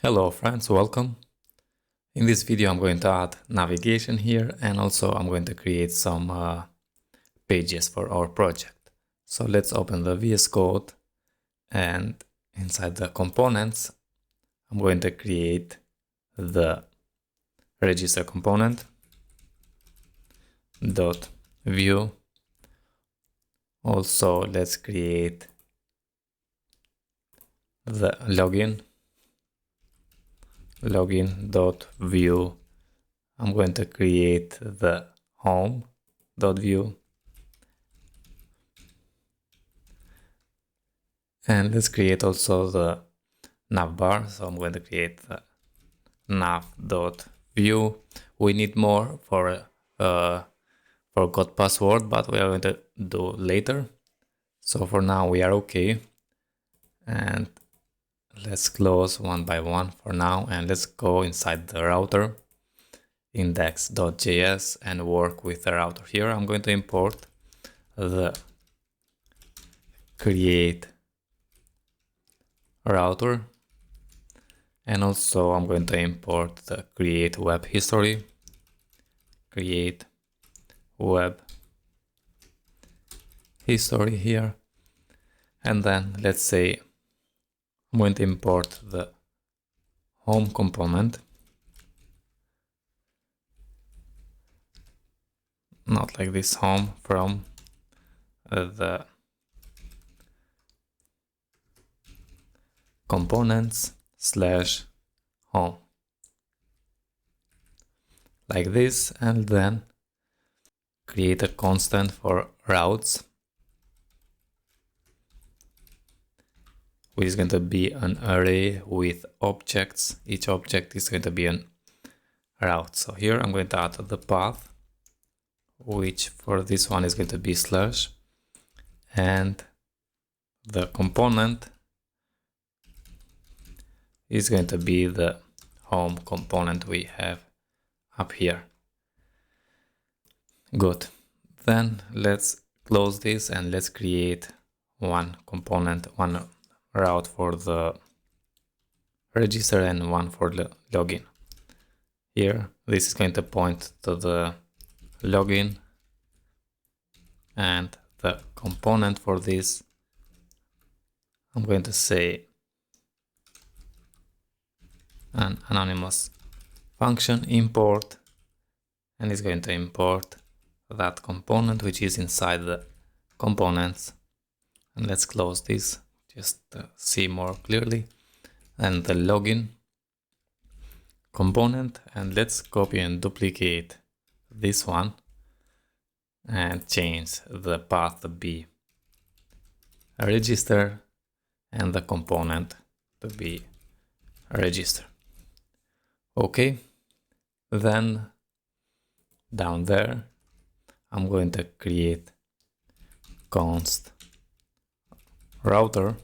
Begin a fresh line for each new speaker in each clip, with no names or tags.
Hello friends, welcome. In this video I'm going to add navigation here, and also I'm going to create some pages for our project. So let's open the VS Code, and inside the components I'm going to create the register component dot view. Also let's create the login.view. I'm going to create the home.view, and let's create also the navbar. So I'm going to create the nav.view. We need more for forgot password, but we are going to do later. So for now we are okay, and let's close one by one for now, and let's go inside the router index.js and work with the router. Here I'm going to import the create router, and also I'm going to import the create web history, create web history here, and then let's say I'm going to import the home component, not like this, home, from the components slash home, like this, and then create a constant for routes, which is going to be an array with objects. Each object is going to be a route. So here I'm going to add the path, which for this one is going to be slash, and the component is going to be the home component we have up here. Good. Then let's close this and let's create one component, one route for the register and one for the login. Here this is going to point to the login, and the component for this I'm going to say an anonymous function import, and it's going to import that component which is inside the components. And let's close this just to see more clearly, and the login component, and let's copy and duplicate this one and change the path to be a register and the component to be a register. Okay, then down there I'm going to create const router.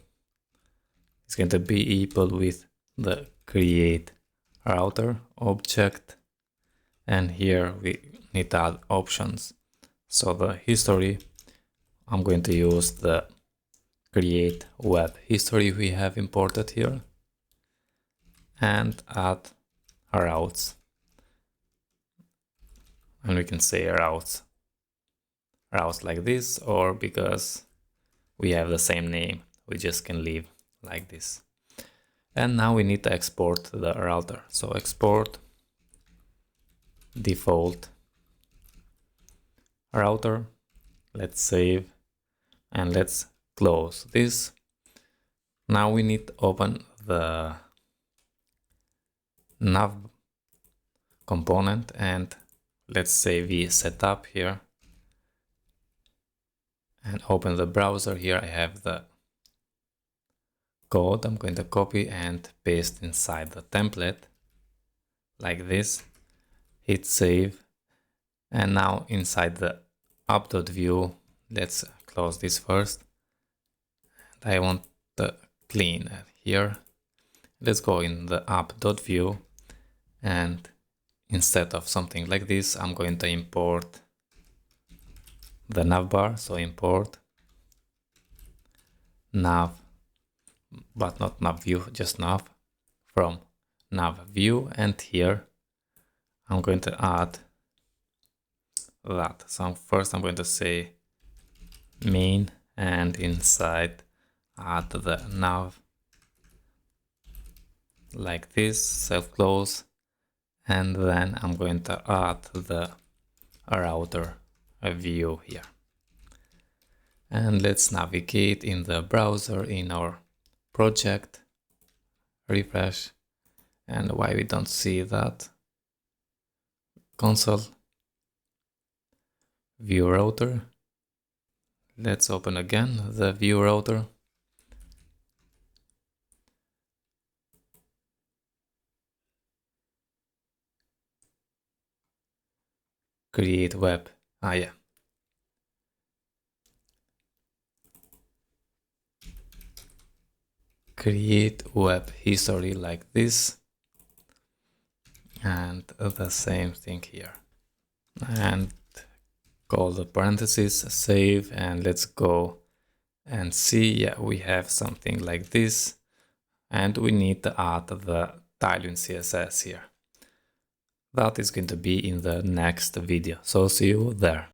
It's going to be equal with the create router object, and here we need to add options. So the history, I'm going to use the create web history we have imported here, and add routes, and we can say routes like this, or because we have the same name we just can leave like this. And now we need to export the router, so export default router. Let's save and let's close this. Now we need to open the nav component, and let's say we set up here and open the browser. Here I have the code. I'm going to copy and paste inside the template like this, hit save, and now inside the app.view, let's close this first. And I want to clean here. Let's go in the app.view, and instead of something like this, I'm going to import the navbar. So import nav, but not nav view, just nav, from nav view, and here I'm going to add that. So first I'm going to say main, and inside add the nav like this, self-close, and then I'm going to add the router view here. And let's navigate in the browser in our project, refresh, and why we don't see that console, view router. Let's open again the view router. Create web. Yeah. Create web history like this. And the same thing here. And call the parentheses, save, and let's go and see. Yeah, we have something like this. And we need to add the tiling CSS here. That is going to be in the next video. So see you there.